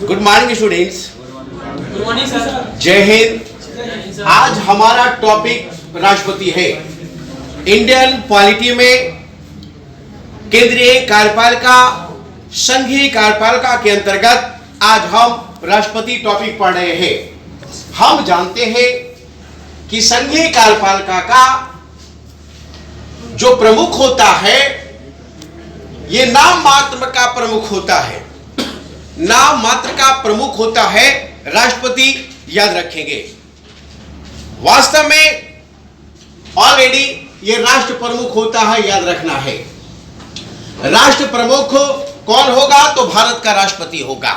Good morning students. Good morning sir. जय हिंद। आज हमारा टॉपिक राष्ट्रपति है। इंडियन पॉलिटी में केंद्रीय कार्यपालिका, संघीय कार्यपालिका के अंतर्गत आज हम राष्ट्रपति टॉपिक पढ़ रहे हैं। हम जानते हैं कि संघीय कार्यपालिका का जो प्रमुख होता है ये नाम मात्र का प्रमुख होता है। नाम मात्र का प्रमुख होता है राष्ट्रपति, याद रखेंगे। वास्तव में ऑलरेडी ये राष्ट्र प्रमुख होता है, याद रखना है। राष्ट्र प्रमुख कौन होगा? तो भारत का राष्ट्रपति होगा।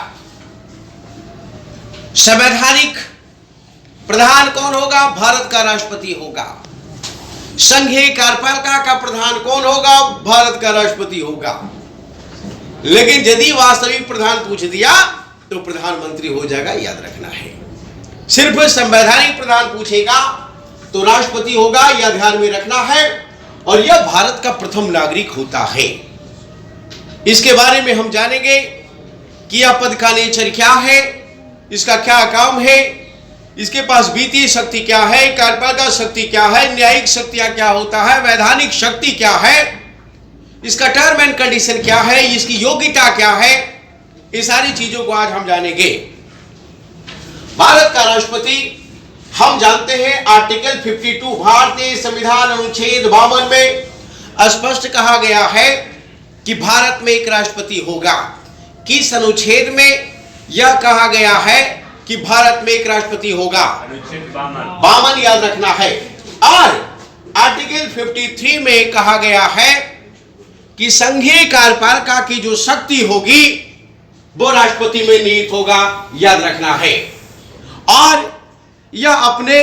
संवैधानिक प्रधान कौन होगा? भारत का राष्ट्रपति होगा। संघीय कार्यपालिका का प्रधान कौन होगा? भारत का राष्ट्रपति होगा। लेकिन यदि वास्तविक प्रधान पूछ दिया तो प्रधानमंत्री हो जाएगा, याद रखना है। सिर्फ संवैधानिक प्रधान पूछेगा तो राष्ट्रपति होगा, यह ध्यान में रखना है। और यह भारत का प्रथम नागरिक होता है। इसके बारे में हम जानेंगे कि यह पद का नेचर क्या है, इसका क्या काम है, इसके पास वित्तीय शक्ति क्या है, कार्यपालिका शक्ति क्या है, न्यायिक शक्तियां क्या होता है, वैधानिक शक्ति क्या है, इसका टर्म एंड कंडीशन क्या है, इसकी योग्यता क्या है, ये सारी चीजों को आज हम जानेंगे। भारत का राष्ट्रपति हम जानते हैं आर्टिकल 52 भारतीय संविधान अनुच्छेद 52 में स्पष्ट कहा गया है कि भारत में एक राष्ट्रपति होगा। किस अनुच्छेद में यह कहा गया है कि भारत में एक राष्ट्रपति होगा? 52 याद रखना है। और आर्टिकल 53 में कहा गया है कि संघीय कार्यपालिका की जो शक्ति होगी वो राष्ट्रपति में निहित होगा, याद रखना है। और यह अपने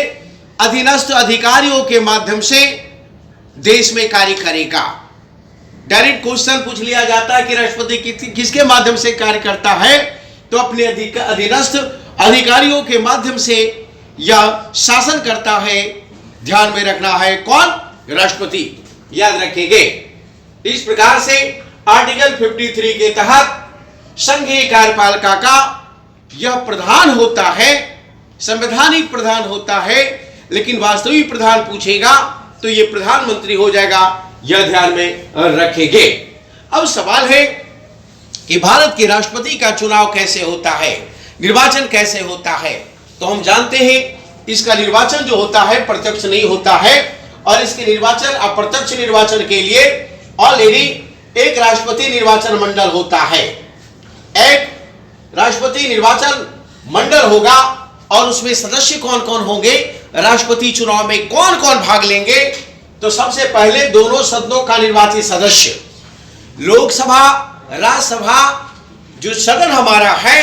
अधीनस्थ अधिकारियों के माध्यम से देश में कार्य करेगा। डायरेक्ट क्वेश्चन पूछ लिया जाता है कि राष्ट्रपति किसके माध्यम से कार्य करता है, तो अपने अधीनस्थ अधिकारियों के माध्यम से यह शासन करता है, ध्यान में रखना है। कौन? राष्ट्रपति, याद रखेंगे। इस प्रकार से आर्टिकल 53 के तहत संघीय कार्यपालिका का यह प्रधान होता है, संवैधानिक प्रधान होता है। लेकिन वास्तविक प्रधान पूछेगा तो यह प्रधानमंत्री हो जाएगा, यह ध्यान में रखेंगे। अब सवाल है कि भारत के राष्ट्रपति का चुनाव कैसे होता है, निर्वाचन कैसे होता है? तो हम जानते हैं इसका निर्वाचन जो होता है प्रत्यक्ष नहीं होता है। और इसके निर्वाचन, अप्रत्यक्ष निर्वाचन के लिए ऑलरेडी एक राष्ट्रपति निर्वाचन मंडल होता है। एक राष्ट्रपति निर्वाचन मंडल होगा और उसमें सदस्य कौन कौन होंगे, राष्ट्रपति चुनाव में कौन कौन भाग लेंगे? तो सबसे पहले दोनों सदनों का निर्वाचित सदस्य, लोकसभा, राज्यसभा, जो सदन हमारा है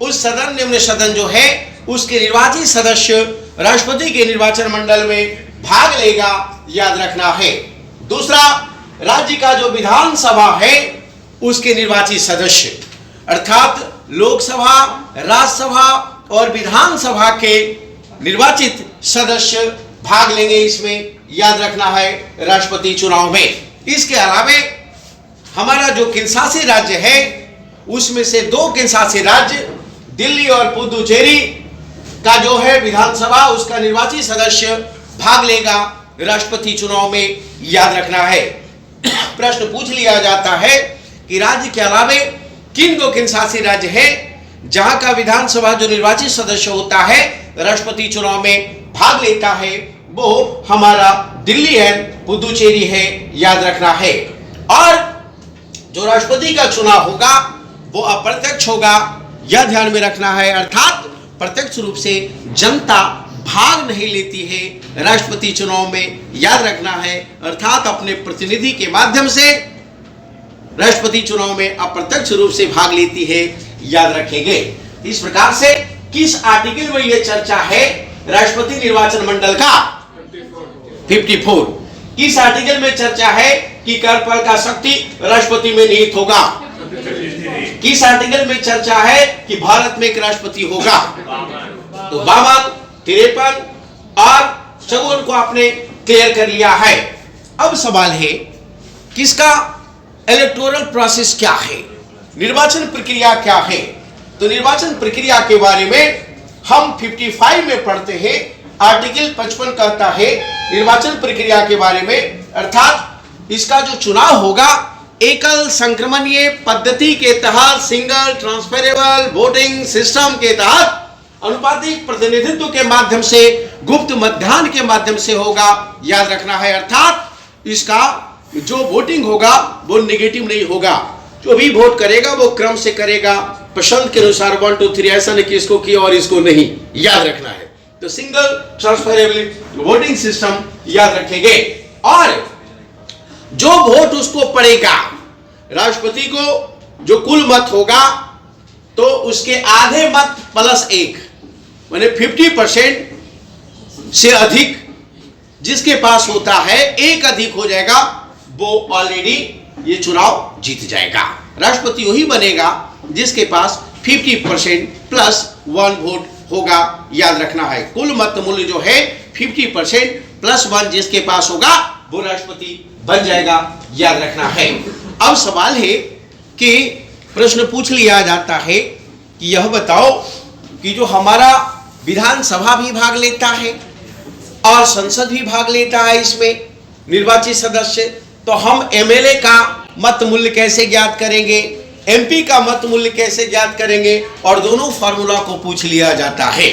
उस सदन, निम्न सदन जो है उसके निर्वाचित सदस्य राष्ट्रपति के निर्वाचन मंडल में भाग लेगा, याद रखना है। दूसरा, राज्य का जो विधानसभा है उसके निर्वाचित सदस्य, अर्थात लोकसभा, राज्यसभा और विधानसभा के निर्वाचित सदस्य भाग लेंगे इसमें, याद रखना है, राष्ट्रपति चुनाव में। इसके अलावा हमारा जो केंद्रशासित राज्य है उसमें से दो केंद्रशासित राज्य, दिल्ली और पुदुचेरी का जो है विधानसभा, उसका निर्वाचित सदस्य भाग लेगा राष्ट्रपति चुनाव में, याद रखना है। प्रश्न पूछ लिया जाता है कि राज्य के अलावा किन दो केंद्रशासित राज्य है जहां का विधानसभा जो निर्वाचित सदस्य होता है राष्ट्रपति चुनाव में भाग लेता है, वो हमारा दिल्ली एंड पुदुचेरी है, याद रखना है। और जो राष्ट्रपति का चुनाव होगा वो अप्रत्यक्ष होगा, यह ध्यान में रखना है। अर्थात प्रत्यक्ष रूप से जनता भाग नहीं लेती है राष्ट्रपति चुनाव में, याद रखना है। अर्थात अपने प्रतिनिधि के माध्यम से राष्ट्रपति चुनाव में अप्रत्यक्ष रूप से भाग लेती है, याद रखेंगे। इस प्रकार से किस आर्टिकल में यह चर्चा है राष्ट्रपति निर्वाचन मंडल का? 54। किस आर्टिकल में चर्चा है कि कार्यपालिका शक्ति राष्ट्रपति में निहित होगा? किस आर्टिकल में चर्चा है कि भारत में एक राष्ट्रपति होगा? तो 52, 53 और 54 को आपने क्लियर कर लिया है। अब सवाल है किसका इलेक्टोरल प्रोसेस क्या है, निर्वाचन प्रक्रिया क्या है? तो निर्वाचन प्रक्रिया के बारे में हम 55 में पढ़ते हैं। आर्टिकल 55 कहता है निर्वाचन प्रक्रिया के बारे में, अर्थात इसका जो चुनाव होगा एकल संक्रमणीय पद्धति के तहत सिंगल ट्रांसफरेबल वोटिंग सिस्टम के तहत अनुपातिक प्रतिनिधित्व के माध्यम से गुप्त मतदान के माध्यम से होगा। याद रखना है, अर्थात इसका जो वोटिंग होगा वो नेगेटिव नहीं होगा। जो भी वोट करेगा वो क्रम से करेगा, पसंद के अनुसार 1 2 3 ऐसा नहीं कि इसको किया और इसको नहीं। याद रखना है, तो सिंगल ट्रांसफरेबल वोटिंग सिस्टम याद रखेंगे। और जो वोट उसको पड़ेगा, राष्ट्रपति को जो कुल मत होगा तो उसके आधे मत प्लस 1 माने 50% से अधिक जिसके पास होता है, एक अधिक हो जाएगा, वो ऑलरेडी ये चुनाव जीत जाएगा। राष्ट्रपति वही बनेगा जिसके पास 50% प्लस 1 वोट होगा। याद रखना है, कुल मत मूल्य जो है 50% प्लस 1 जिसके पास होगा वो राष्ट्रपति बन जाएगा। याद रखना है। अब सवाल है कि प्रश्न पूछ लिया जाता है कि यह बताओ कि जो हमारा विधानसभा भी भाग लेता है और संसद भी भाग लेता है इसमें निर्वाचित सदस्य, तो हम एमएलए का मत मूल्य कैसे ज्ञात करेंगे, एमपी का मत मूल्य कैसे ज्ञात करेंगे, और दोनों फार्मूला को पूछ लिया जाता है।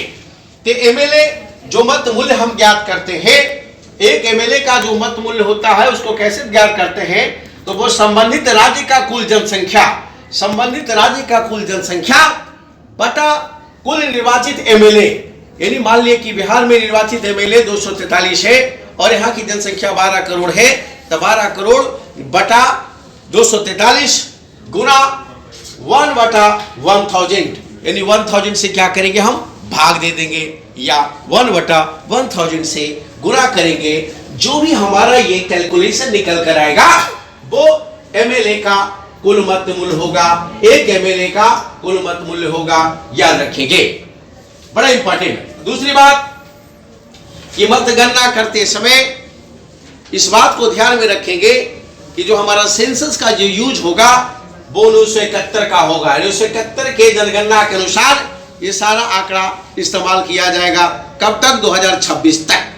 तो एमएलए जो मत मूल्य हम ज्ञात करते हैं, एक एमएलए का जो मत मूल्य होता है उसको कैसे ज्ञात करते हैं, तो वो संबंधित राज्य का कुल जनसंख्या, संबंधित राज्य का कुल जनसंख्या बटा कुल निर्वाचित एमएलए। यानी मान लिया कि बिहार में निर्वाचित एमएलए 243 है और यहाँ की जनसंख्या 12 करोड़ है, तो 12 करोड़ बटा 243 गुना 1 बटा 1000, यानी 1000 से क्या करेंगे हम भाग दे देंगे, या 1 बटा 1000 से गुना करेंगे। जो भी हमारा ये कैलकुलेशन निकल कर आएगा वो एमएलए का कुल मत मूल्य होगा, एक एमएलए का कुल मत मूल्य होगा। याद रखेंगे, बड़ा इंपॉर्टेंट। दूसरी बात, ये मतगणना करते समय इस बात को ध्यान में रखेंगे कि जो हमारा सेंसस का जो यूज होगा वो 1971 का होगा। 1971 के जनगणना के अनुसार ये सारा आंकड़ा इस्तेमाल किया जाएगा। कब तक? 2026 तक।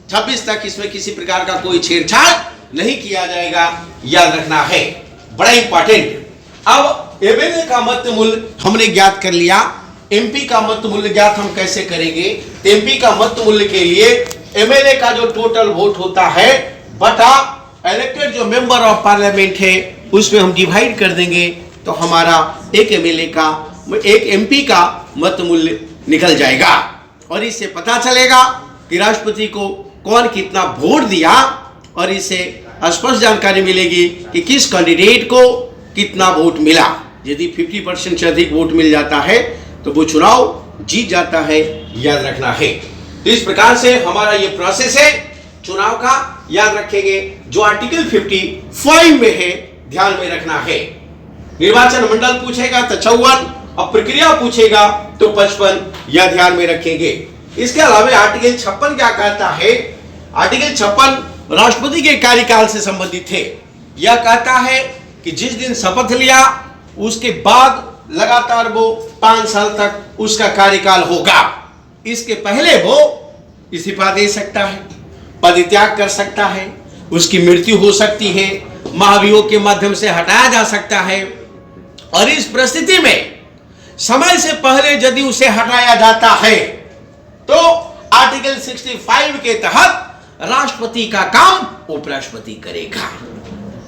26 तक इसमें किसी प्रकार का कोई छेड़छाड़ नहीं किया जाएगा। याद रखना है, बड़ा इंपॉर्टेंट। अब एमएलए का मत मूल्य हमने ज्ञात कर लिया, एमपी का मत मूल्य ज्ञात हम कैसे करेंगे? एमपी का मत मूल्य के लिए एमएलए का जो टोटल वोट होता है बटा इलेक्टेड जो मेंबर ऑफ पार्लियामेंट है उसमें हम डिवाइड कर देंगे, तो हमारा एक एमएलए का, एक एमपी का मत मूल्य निकल जाएगा। और इससे पता चलेगा कि राष्ट्रपति को कौन कितना वोट दिया, और इससे स्पष्ट जानकारी मिलेगी कि किस कैंडिडेट को कितना वोट मिला। यदि 50% से अधिक वोट मिल जाता है तो वो चुनाव जीत जाता है। याद रखना है। तो इस प्रकार से हमारा ये प्रोसेस है चुनाव का। याद रखेंगे, जो आर्टिकल 55 में है ध्यान में रखना है। निर्वाचन मंडल पूछेगा तो 54, अब प्रक्रिया पूछेगा तो 55, यह ध्यान में रखेंगे। इसके अलावा आर्टिकल 56 क्या कहता है? आर्टिकल 56 राष्ट्रपति के कार्यकाल से संबंधित है। यह कहता है कि जिस दिन शपथ लिया उसके बाद लगातार वो 5 साल तक उसका कार्यकाल होगा। इसके पहले वो इस्तीफा दे सकता है, पदत्याग कर सकता है, उसकी मृत्यु हो सकती है, महाभियोग के माध्यम से हटाया जा सकता है। और इस परिस्थिति में समय से पहले यदि उसे हटाया जाता है तो आर्टिकल 65 के तहत राष्ट्रपति का काम उपराष्ट्रपति करेगा।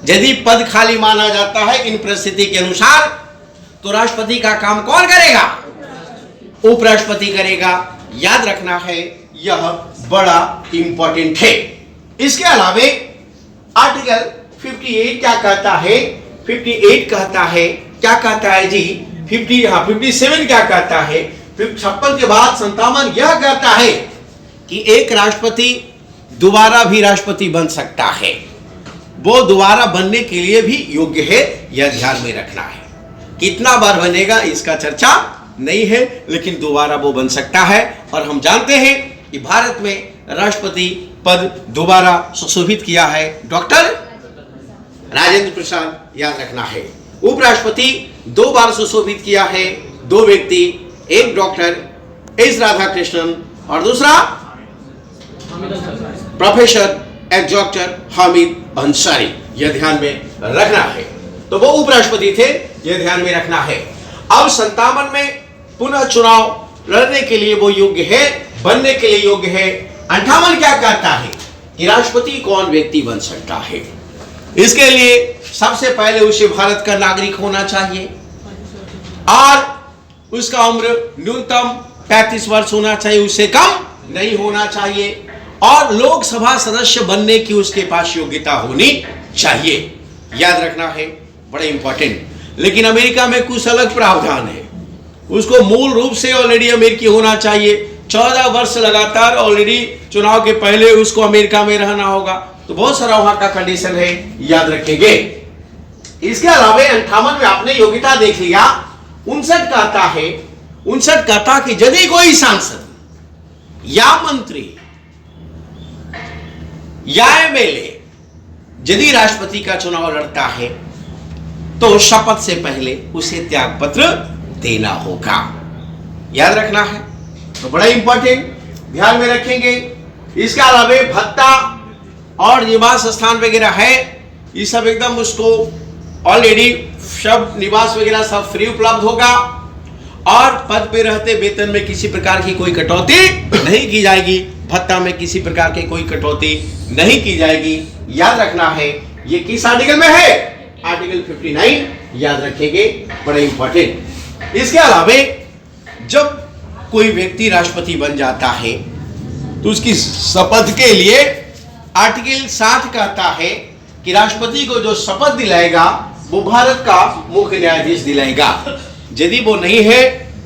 यदि पद खाली माना जाता है इन परिस्थिति के अनुसार तो राष्ट्रपति का काम कौन करेगा? उपराष्ट्रपति करेगा। याद रखना है, यह बड़ा इंपॉर्टेंट है। इसके अलावा आर्टिकल 58 क्या कहता है? 58 कहता है, क्या कहता है जी? 57 क्या कहता है? 56 के बाद 57 यह कहता है कि एक राष्ट्रपति दोबारा भी राष्ट्रपति बन सकता है। वो दोबारा बनने के लिए भी योग्य है, यह ध्यान में रखना है। कितना बार बनेगा इसका चर्चा नहीं है, लेकिन दोबारा वो बन सकता है। और हम जानते हैं कि भारत में राष्ट्रपति पद दोबारा सुशोभित किया है डॉक्टर राजेंद्र प्रसाद। याद रखना है। उपराष्ट्रपति 2 बार सुशोभित किया है दो व्यक्ति, एक डॉक्टर एस राधाकृष्णन और दूसरा प्रोफेसर डॉक्टर हामिद अंसारी, यह ध्यान में रखना है। तो वो उपराष्ट्रपति थे, यह ध्यान में रखना है। अब 57 में पुनः चुनाव लड़ने के लिए वो योग्य है, बनने के लिए योग्य है। 58 क्या कहता है कि राष्ट्रपति कौन व्यक्ति बन सकता है? इसके लिए सबसे पहले उसे भारत का नागरिक होना चाहिए और उसका उम्र न्यूनतम 35 वर्ष होना चाहिए, उससे कम नहीं होना चाहिए, और लोकसभा सदस्य बनने की उसके पास योग्यता होनी चाहिए। याद रखना है, बड़ा इंपॉर्टेंट। लेकिन अमेरिका में कुछ अलग प्रावधान है। उसको मूल रूप से ऑलरेडी अमेरिकी होना चाहिए, 14 वर्ष लगातार ऑलरेडी चुनाव के पहले उसको अमेरिका में रहना होगा। तो बहुत सारा वहां का कंडीशन है, याद रखेंगे। इसके अलावा 58 में आपने योग्यता देख लिया। 59 कहता कि यदि कोई सांसद या मंत्री या एमएलए यदि राष्ट्रपति का चुनाव लड़ता है तो शपथ से पहले उसे त्याग पत्र देना होगा। याद रखना है, तो बड़ा इंपॉर्टेंट, ध्यान में रखेंगे। इसके अलावा भत्ता और निवास स्थान वगैरह है, ये सब एकदम उसको ऑलरेडी सब निवास वगैरह सब फ्री उपलब्ध होगा, और पद पे रहते वेतन में किसी प्रकार की कोई कटौती नहीं की जाएगी, भत्ता में किसी प्रकार की कोई कटौती नहीं की जाएगी। याद रखना है, ये किस आर्टिकल में है? आर्टिकल 59, याद रखेंगे, बड़ा इंपॉर्टेंट। इसके अलावा जब कोई व्यक्ति राष्ट्रपति बन जाता है तो उसकी शपथ के लिए आर्टिकल 60 कहता है कि राष्ट्रपति को जो शपथ दिलाएगा वो भारत का मुख्य न्यायाधीश दिलाएगा। यदि वो नहीं है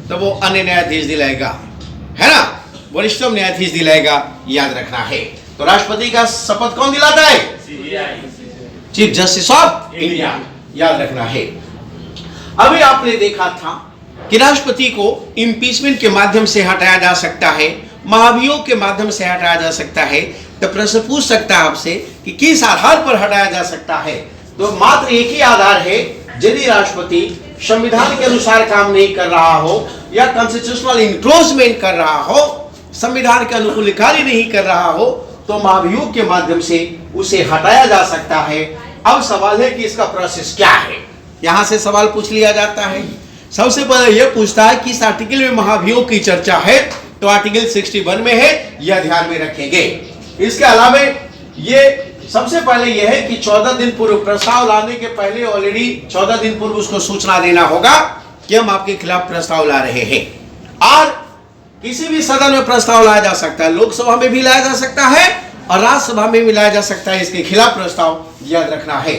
तो वो अन्य न्यायाधीश दिलाएगा, है ना, वरिष्ठतम न्यायाधीश दिलाएगा। याद रखना है। तो राष्ट्रपति का शपथ कौन दिलाता है? Chief justice of India. याद रखना है। अभी आपने देखा था कि राष्ट्रपति को इम्पीचमेंट के माध्यम से हटाया जा सकता है, महाभियोग के माध्यम से हटाया जा सकता है। तो प्रश्न पूछ सकता है आपसे कि किस आधार पर हटाया जा सकता है? तो मात्र एक ही आधार है, यदि राष्ट्रपति संविधान के अनुसार काम नहीं कर रहा हो या कॉन्स्टिट्यूशनल इंक्रोचमेंट कर रहा हो, संविधान के अनुकूल कार्य नहीं कर रहा हो, तो महाभियोग के माध्यम से उसे हटाया जा सकता है। अब सवाल है कि इसका प्रोसेस क्या है? यहां से सवाल पूछ लिया जाता है। सबसे पहले यह पूछता है कि इस आर्टिकल में महाभियोग की चर्चा है, तो आर्टिकल 61 में है, यह ध्यान में रखेंगे। इसके अलावा ये सबसे पहले यह है कि 14 दिन पूर्व प्रस्ताव लाने के पहले ऑलरेडी 14 दिन पूर्व उसको सूचना देना होगा कि हम आपके खिलाफ प्रस्ताव ला रहे हैं। और किसी भी सदन में प्रस्ताव लाया जा सकता है, लोकसभा में भी लाया जा सकता है और राज्यसभा में भी लाया जा सकता है इसके खिलाफ प्रस्ताव, याद रखना है।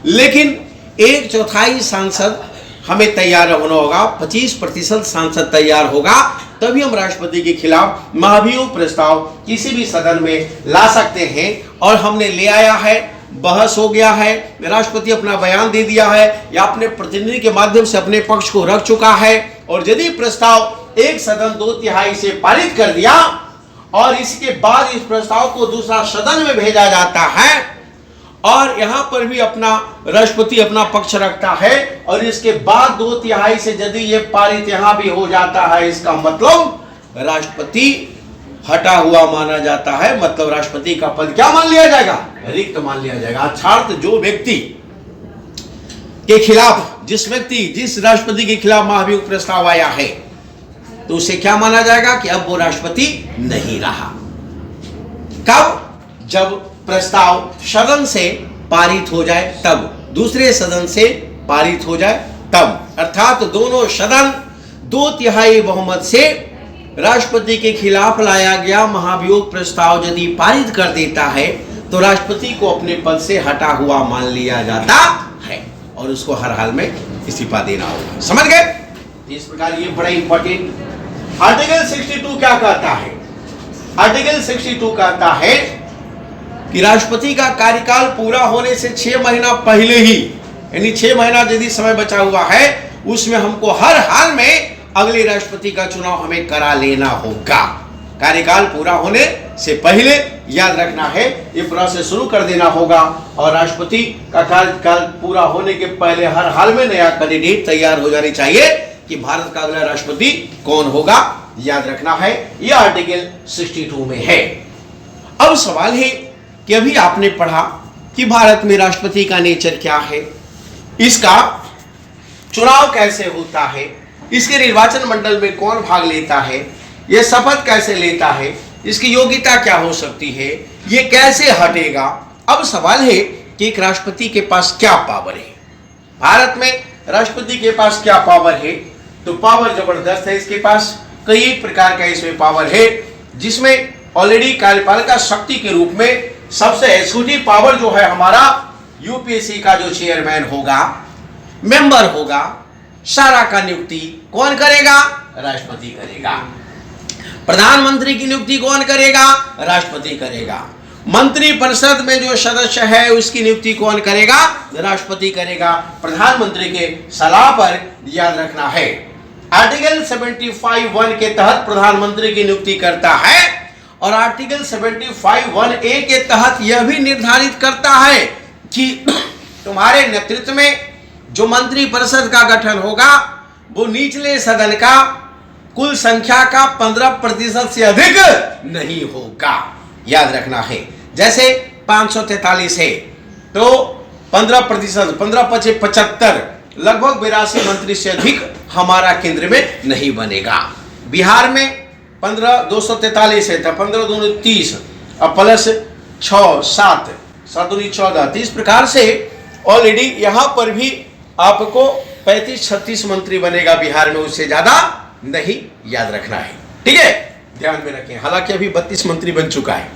लेकिन 1/4 सांसद हमें तैयार होना होगा, 25% सांसद तैयार होगा, तभी हम राष्ट्रपति के खिलाफ महाभियोग प्रस्ताव किसी भी सदन में ला सकते हैं। और हमने ले आया है, बहस हो गया है, राष्ट्रपति अपना बयान दे दिया है या अपने प्रतिनिधि के माध्यम से अपने पक्ष को रख चुका है, और यदि प्रस्ताव एक सदन 2/3 से पारित कर दिया और इसके बाद इस प्रस्ताव को दूसरा सदन में भेजा जाता है और यहां पर भी अपना राष्ट्रपति अपना पक्ष रखता है, और इसके बाद 2/3 से यदि ये पारित यहां भी हो जाता है, इसका मतलब राष्ट्रपति हटा हुआ माना जाता है। मतलब राष्ट्रपति का पद क्या मान लिया जाएगा? रिक्त मान लिया जाएगा। अर्थात जो व्यक्ति के खिलाफ जिस राष्ट्रपति के खिलाफ महाभियोग प्रस्ताव आया है, तो उसे क्या माना जाएगा कि अब वो राष्ट्रपति नहीं रहा। कब? जब प्रस्ताव सदन से पारित हो जाए तब, दूसरे सदन से पारित हो जाए तब। अर्थात दोनों सदन 2/3 बहुमत से राष्ट्रपति के खिलाफ लाया गया महाभियोग प्रस्ताव यदि पारित कर देता है तो राष्ट्रपति को अपने पद से हटा हुआ मान लिया जाता है और उसको हर हाल में इस्तीफा देना होगा। समझ गए? इस प्रकार ये बड़ा इंपॉर्टेंट। आर्टिकल 62 क्या कहता है? आर्टिकल 62 कहता है कि राष्ट्रपति का कार्यकाल पूरा होने से 6 महीना पहले ही, यानी 6 महीना यदि समय बचा हुआ है, उसमें हमको हर हाल में अगले राष्ट्रपति का चुनाव हमें करा लेना होगा। कार्यकाल पूरा होने से पहले, याद रखना है, ये प्रोसेस शुरू कर देना होगा और राष्ट्रपति का कार्यकाल पूरा होने के पहले हर हाल में नया कैंडिडेट तैयार हो जानी चाहिए, कि भारत का अगला राष्ट्रपति कौन होगा, याद रखना है। यह आर्टिकल 62 में है। अब सवाल है कि अभी आपने पढ़ा कि भारत में राष्ट्रपति का नेचर क्या है, इसका चुनाव कैसे होता है, इसके निर्वाचन मंडल में कौन भाग लेता है, यह शपथ कैसे लेता है, इसकी योग्यता क्या हो सकती है, यह कैसे हटेगा। अब सवाल है कि एक राष्ट्रपति के पास क्या पावर है, भारत में राष्ट्रपति के पास क्या पावर है। तो पावर जबरदस्त है इसके पास, कई प्रकार का इसमें पावर है, जिसमें ऑलरेडी कार्यपालिका शक्ति के रूप में सबसे एग्जीक्यूटिव पावर जो है हमारा यूपीएससी का जो चेयरमैन होगा, मेंबर होगा, सारा का नियुक्ति कौन करेगा, राष्ट्रपति करेगा। प्रधानमंत्री की नियुक्ति कौन करेगा, राष्ट्रपति करेगा। मंत्री परिषद में जो सदस्य है उसकी नियुक्ति कौन करेगा, राष्ट्रपति करेगा, प्रधानमंत्री के सलाह पर, याद रखना है। आर्टिकल 75(1) के तहत प्रधानमंत्री की नियुक्ति करता है और आर्टिकल 75(1)(a) के तहत यह भी निर्धारित करता है कि तुम्हारे नेतृत्व में जो मंत्री परिषद का गठन होगा वो निचले सदन का कुल संख्या का 15% से अधिक नहीं होगा, याद रखना है। जैसे 543 है तो 15%, 15×5 = लगभग 82 मंत्री से अधिक हमारा केंद्र में नहीं बनेगा। बिहार में 243 है तो 15×2 = 30 और प्लस 6 7 7×2 = 14। तो इस प्रकार से ऑलरेडी यहां पर भी आपको 35-36 मंत्री बनेगा बिहार में, उससे ज्यादा नहीं, याद रखना है। ठीक है, ध्यान में रखें। हालांकि अभी 32 मंत्री बन चुका है।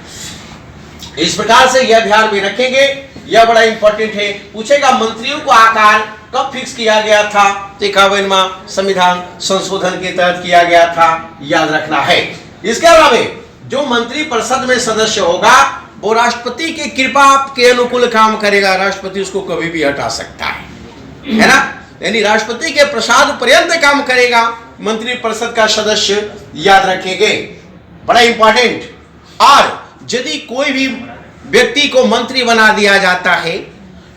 इस प्रकार से यह ध्यान में रखेंगे, यह बड़ा इंपॉर्टेंट है। पूछेगा मंत्रियों को आकार कब फिक्स किया गया था, 51वां संविधान संशोधन के तहत किया गया था, याद रखना है। इसके अलावा जो मंत्री परिषद में सदस्य होगा वो राष्ट्रपति की कृपा के अनुकूल काम करेगा, राष्ट्रपति उसको कभी भी हटा सकता है ना, यानी राष्ट्रपति के प्रसाद पर्यंत काम करेगा मंत्री परिषद का सदस्य, याद रखेंगे, बड़ा इंपॉर्टेंट। और यदि कोई भी व्यक्ति को मंत्री बना दिया जाता है,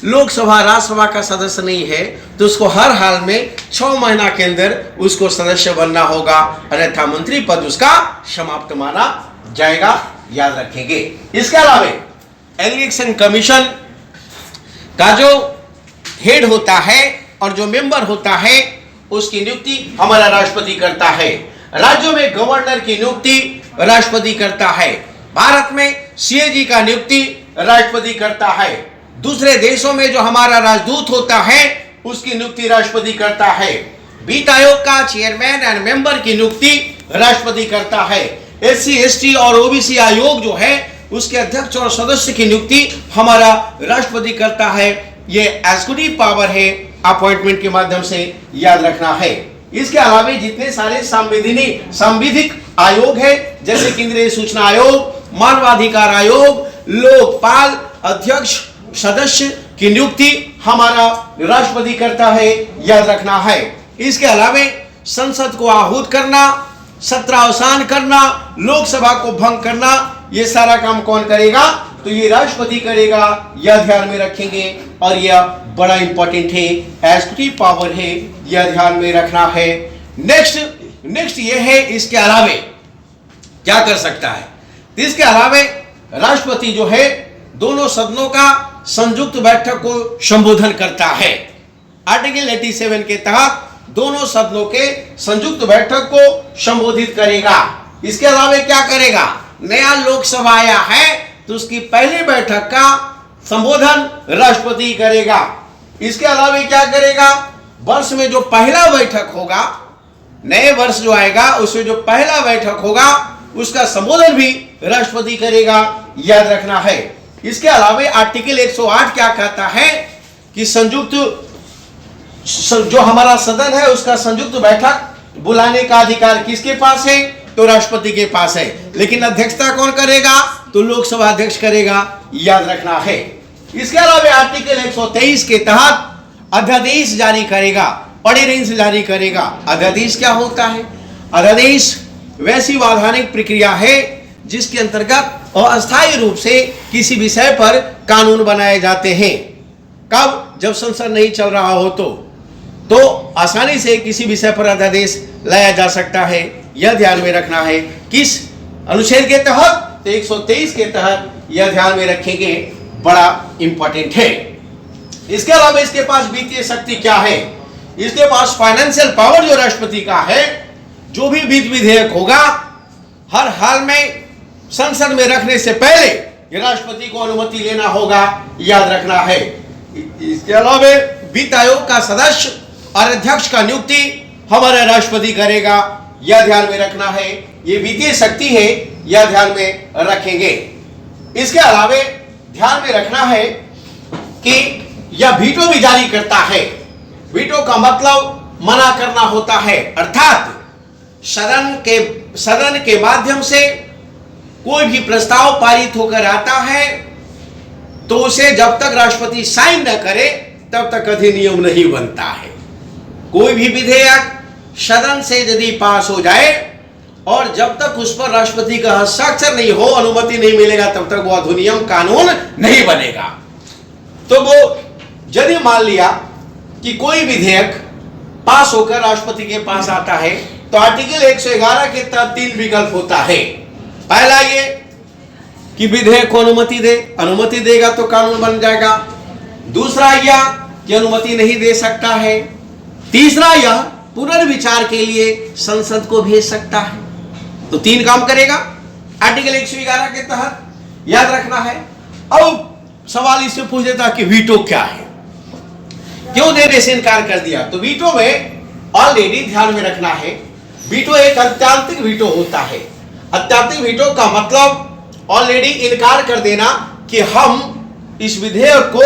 लोकसभा राज्यसभा का सदस्य नहीं है, तो उसको हर हाल में 6 महीना के अंदर उसको सदस्य बनना होगा, अन्यथा मंत्री पद उसका समाप्त माना जाएगा, याद रखेंगे। इसके अलावा इलेक्शन कमीशन का जो हेड होता है और जो मेंबर होता है उसकी नियुक्ति हमारा राष्ट्रपति करता है। राज्यों में गवर्नर की नियुक्ति राष्ट्रपति करता है। भारत में सीएजी का नियुक्ति राष्ट्रपति करता है। दूसरे देशों में जो हमारा राजदूत होता है उसकी नियुक्ति राष्ट्रपति करता है। वित्त आयोग का चेयरमैन एंड मेंबर की नियुक्ति राष्ट्रपति करता है। एससी एसटी और ओबीसी आयोग जो है उसके अध्यक्ष और सदस्य की नियुक्ति हमारा राष्ट्रपति करता है। ये एग्जीक्यूटिव पावर है, अपॉइंटमेंट के माध्यम से, याद रखना है। इसके अलावा जितने सारे सांविधिक आयोग है, जैसे केंद्रीय सूचना आयोग, मानवाधिकार आयोग, लोकपाल, अध्यक्ष, सदस्य की नियुक्ति हमारा राष्ट्रपति करता है, याद रखना है। इसके अलावा संसद को आहूत करना, सत्रावसान करना, लोकसभा को भंग करना, ये सारा काम कौन करेगा, तो ये राष्ट्रपति करेगा, यह ध्यान में रखेंगे। और यह बड़ा इंपॉर्टेंट है, एग्जीक्यूटिव पावर है, यह ध्यान में रखना है। नेक्स्ट ये है, इसके अलावा क्या कर सकता है, इसके अलावा राष्ट्रपति जो है दोनों सदनों का संयुक्त बैठक को संबोधन करता है। आर्टिकल 87 के तहत दोनों सदनों के संयुक्त बैठक को संबोधित करेगा। इसके अलावा क्या करेगा, नया लोकसभा आया है तो उसकी पहली बैठक का संबोधन राष्ट्रपति करेगा। इसके अलावा क्या करेगा, वर्ष में जो पहला बैठक होगा, नए वर्ष जो आएगा उसमें जो पहला बैठक होगा उसका संबोधन भी राष्ट्रपति करेगा, याद रखना है। इसके अलावा आर्टिकल 108 क्या कहता है कि जो हमारा सदन है उसका संयुक्त बैठक बुलाने का अधिकार किसके पास है, तो राष्ट्रपति के पास है। लेकिन अध्यक्षता कौन करेगा, तो लोकसभा अध्यक्ष करेगा, याद रखना है। इसके अलावा आर्टिकल 123 के तहत अध्यादेश जारी करेगा, ऑर्डिनेंस जारी करेगा। अध्यादेश क्या होता है, अध्यादेश वैसी वैधानिक प्रक्रिया है जिसके अंतर्गत अस्थायी रूप से किसी विषय पर कानून बनाए जाते हैं। कब, जब संसद नहीं चल रहा हो तो, तो आसानी से किसी विषय पर अध्यादेश लाया जा सकता है। यह ध्यान में रखना है। किस अनुच्छेद के तहत? तो 123 के तहत यह ध्यान में रखेंगे, बड़ा इंपॉर्टेंट है। इसके अलावा इसके पास वित्तीय शक्ति क्या है? इसके पास फाइनेंशियल पावर जो राष्ट्रपति का है, जो भी वित्त विधेयक होगा हर हाल में संसद में रखने से पहले राष्ट्रपति को अनुमति लेना होगा, याद रखना है। इसके अलावा वित्त आयोग का सदस्य और अध्यक्ष का नियुक्ति हमारा राष्ट्रपति करेगा, यह ध्यान में रखना है। यह वित्तीय शक्ति है, यह ध्यान में रखेंगे। इसके अलावा ध्यान में रखना है कि यह वीटो भी जारी करता है। वीटो का मतलब मना करना होता है, अर्थात सदन के माध्यम से कोई भी प्रस्ताव पारित होकर आता है तो उसे जब तक राष्ट्रपति साइन न करे तब तक अधिनियम नहीं बनता है। कोई भी विधेयक सदन से यदि पास हो जाए और जब तक उस पर राष्ट्रपति का हस्ताक्षर नहीं हो, अनुमति नहीं मिलेगा, तब तक वो अधिनियम कानून नहीं बनेगा। तो वो यदि मान लिया कि कोई विधेयक पास होकर राष्ट्रपति के पास आता है तो आर्टिकल 111 के तहत 3 विकल्प होता है। पहला ये कि विधेयक को अनुमति दे, अनुमति देगा तो कानून बन जाएगा। दूसरा यह कि अनुमति नहीं दे सकता है। तीसरा यह पुनर्विचार के लिए संसद को भेज सकता है। तो 3 काम करेगा आर्टिकल 111 के तहत, याद रखना है। अब सवाल इससे पूछ देता कि वीटो क्या है, क्यों देने से इनकार कर दिया? तो वीटो में ऑलरेडी ध्यान में रखना है, वीटो एक अत्यंतिक वीटो होता है। अत्यंतिक वीटो का मतलब ऑलरेडी इनकार कर देना कि हम इस विधेयक को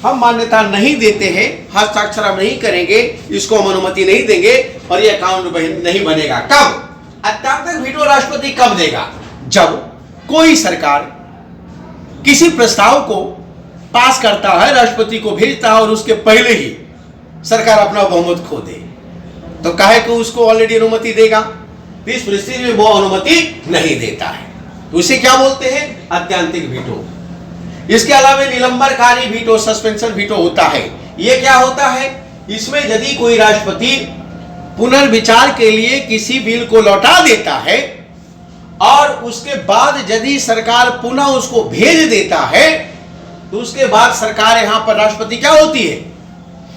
हम मान्यता नहीं देते हैं, हस्ताक्षर हम नहीं करेंगे, इसको हम अनुमति नहीं देंगे और यह कानून नहीं बनेगा। कब? अत्यंतिक वीटो राष्ट्रपति कब देगा? जब कोई सरकार किसी प्रस्ताव को पास करता है, राष्ट्रपति को भेजता है और उसके पहले ही सरकार अपना बहुमत खो दे, तो काहे को उसको ऑलरेडी अनुमति देगा? इस परिस्थिति में वो अनुमति नहीं देता है, तो उसे क्या बोलते हैं? अत्यंतिक वीटो। इसके अलावा निलंबनकारी वीटो, सस्पेंशन वीटो होता है। यह क्या होता है? इसमें यदि कोई राष्ट्रपति पुनर्विचार के लिए किसी बिल को लौटा देता है और उसके बाद यदि सरकार पुनः उसको भेज देता है तो उसके बाद सरकार यहां पर राष्ट्रपति क्या होती है?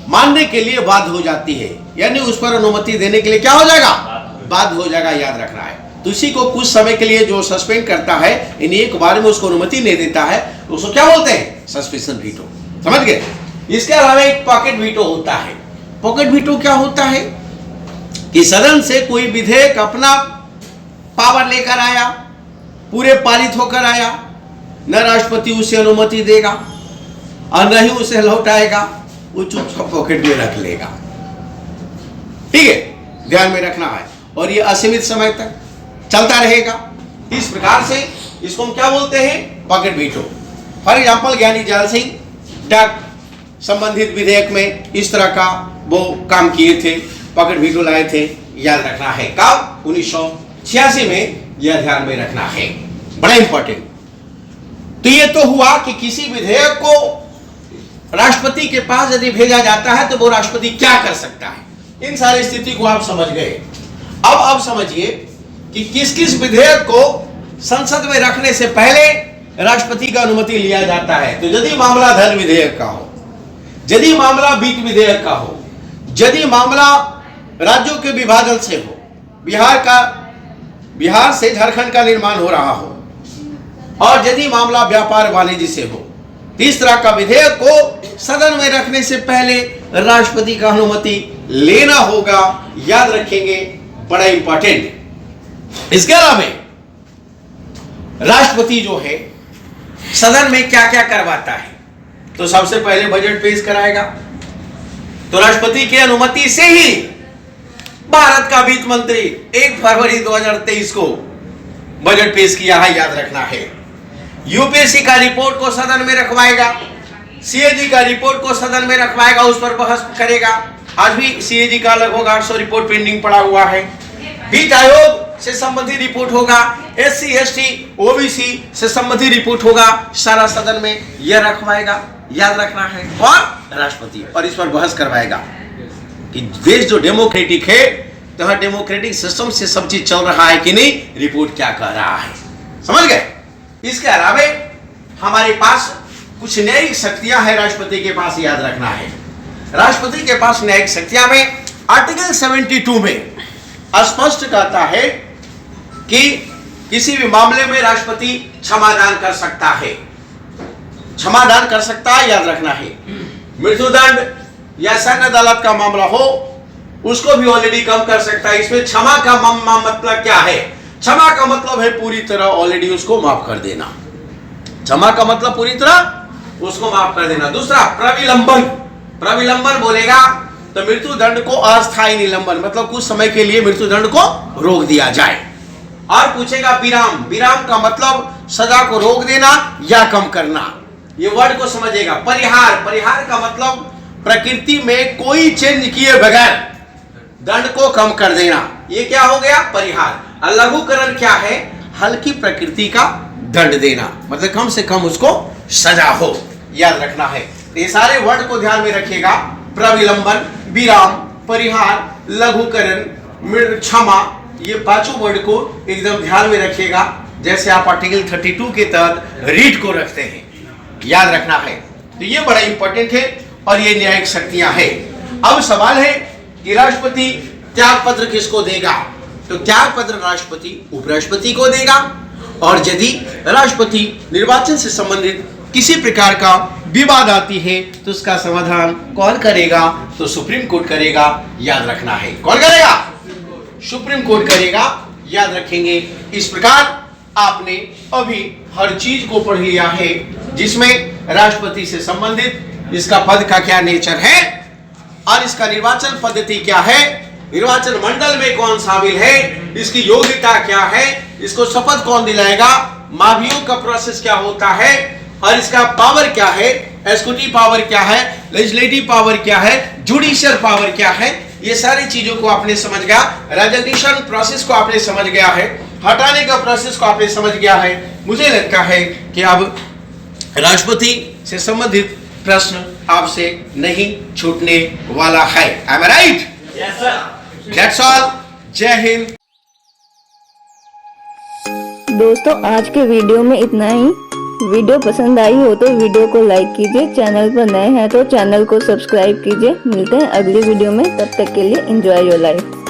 मानने के लिए बाध्य हो जाती है, यानी उस पर अनुमति देने के लिए क्या हो जाएगा? बाध्य हो जाएगा, याद रखना है। तो इसी को कुछ समय के लिए जो सस्पेंड करता है, यानी एक बार में उसको अनुमति नहीं देता है, उसको क्या बोलते हैं? Suspension veto. समझ गए? इसके अलावा एक पॉकेट वीटो होता है। पॉकेट वीटो क्या होता है? कि सदन से कोई विधेयक अपना पावर लेकर आया, पूरे पारित होकर आया, न राष्ट्रपति उसे अनुमति देगा और न ही उसे लौटाएगा, वो चुपचाप पॉकेट में रख लेगा। ठीक है, ध्यान में रखना है। और ये असीमित समय तक चलता रहेगा। इस प्रकार से इसको हम क्या बोलते हैं? Pocket veto. फॉर एग्जाम्पल ज्ञानी जैल सिंह डाक संबंधित विधेयक में इस तरह का वो काम किए थे, पॉकेट वीटो लाए थे, याद रखना है। कब? 1986 में, यह ध्यान में रखना है, बड़ा इंपॉर्टेंट। तो ये तो हुआ कि किसी विधेयक को राष्ट्रपति के पास यदि भेजा जाता है तो वो राष्ट्रपति क्या कर सकता है। इन सारी स्थिति को आप समझ गए। अब समझिए कि किस किस विधेयक को संसद में रखने से पहले राष्ट्रपति का अनुमति लिया जाता है। तो यदि मामला धन विधेयक का हो, यदि मामला वित्त विधेयक का हो, यदि मामला राज्यों के विभाजन से हो, बिहार से झारखंड का निर्माण हो रहा हो, और यदि मामला व्यापार वाणिज्य से हो, इस तरह का विधेयक को सदन में रखने से पहले राष्ट्रपति का अनुमति लेना होगा, याद रखेंगे, बड़ा इंपॉर्टेंट। इसके अलावा राष्ट्रपति जो है सदन में क्या क्या करवाता है? तो सबसे पहले बजट पेश कराएगा। तो राष्ट्रपति की अनुमति से ही भारत का वित्त मंत्री 1 फरवरी 2023 को बजट पेश किया है, याद रखना है। यूपीएससी का रिपोर्ट को सदन में रखवाएगा, सीएजी का रिपोर्ट को सदन में रखवाएगा, उस पर बहस करेगा। आज भी सीएजी का लगभग 800 रिपोर्ट पेंडिंग पड़ा हुआ है। वित्त आयोग से संबंधित रिपोर्ट होगा, एससी एसटी ओबीसी से संबंधित रिपोर्ट होगा, सारा सदन में यह रखवाएगा, याद रखना है। और राष्ट्रपति और इस पर बहस करवाएगा। कि देश जो डेमोक्रेटिक है तो हर डेमोक्रेटिक सिस्टम से सब चीज चल रहा है कि नहीं, रिपोर्ट क्या कह रहा है, समझ गए। इसके अलावा हमारे पास कुछ न्यायिक शक्तियां हैं राष्ट्रपति के पास, याद रखना है। राष्ट्रपति के पास न्यायिक शक्तियां में आर्टिकल 72 में स्पष्ट कहता है कि किसी भी मामले में राष्ट्रपति क्षमादान कर सकता है, क्षमादान कर सकता है, याद रखना है। मृत्युदंड या सैन्य अदालत का मामला हो उसको भी ऑलरेडी कम कर सकता है। इसमें क्षमा का मतलब क्या है? क्षमा का मतलब है पूरी तरह ऑलरेडी उसको माफ कर देना। क्षमा का मतलब पूरी तरह उसको माफ कर देना। दूसरा प्रविलंबन, प्रविलंबन बोलेगा तो मृत्युदंड को अस्थायी निलंबन, मतलब कुछ समय के लिए मृत्युदंड को रोक दिया जाए। और पूछेगा विराम, विराम का मतलब सजा को रोक देना या कम करना, ये वर्ड को समझेगा। परिहार, परिहार का मतलब प्रकृति में कोई चेंज किए बगैर दंड को कम कर देना, ये क्या हो गया? परिहार। और लघुकरण क्या है? हल्की प्रकृति का दंड देना, मतलब कम से कम उसको सजा हो, याद रखना है। तो ये सारे वर्ड को ध्यान में रखिएगा, प्रविलंबन, विराम, परिहार, लघुकरण, क्षमा, ये पांचों वर्ड को एकदम ध्यान में रखिएगा, जैसे आप आर्टिकल 32 के तहत रीड को रखते हैं, याद रखना है। तो ये बड़ा इंपॉर्टेंट है और ये न्यायिक शक्तियां हैं। अब सवाल है कि राष्ट्रपति त्याग पत्र किसको देगा? तो त्याग पत्र राष्ट्रपति उपराष्ट्रपति को देगा, और यदि राष्ट्रपति निर्वाचन से संबंधित किसी प्रकार का विवाद आती है तो उसका समाधान कौन करेगा? तो सुप्रीम कोर्ट करेगा, याद रखना है। कौन करेगा? सुप्रीम कोर्ट करेगा, याद रखेंगे। इस प्रकार आपने अभी हर चीज को पढ़ लिया है जिसमें राष्ट्रपति से संबंधित इसका पद का क्या नेचर है और इसका निर्वाचन पद्धति क्या है, निर्वाचन मंडल में कौन शामिल है, इसकी योग्यता क्या है, इसको शपथ कौन दिलाएगा, महाभियोग का प्रोसेस क्या होता है और इसका पावर क्या है, एग्जीक्यूटिव पावर क्या है, लेजिस्लेटिव पावर क्या है, जुडिशियल पावर क्या है, ये सारी चीजों को आपने समझ गया। रेजोल्यूशन प्रोसेस को आपने समझ गया है, हटाने का प्रोसेस को आपने समझ गया है। मुझे लगता है कि अब राष्ट्रपति से संबंधित प्रश्न आपसे नहीं छूटने वाला है। Am I right? Yes, sir. That's all. जय हिंद। दोस्तों आज के वीडियो में इतना ही। वीडियो पसंद आई हो तो वीडियो को लाइक कीजिए, चैनल पर नए हैं तो चैनल को सब्सक्राइब कीजिए। मिलते हैं अगली वीडियो में, तब तक के लिए एंजॉय योर लाइफ।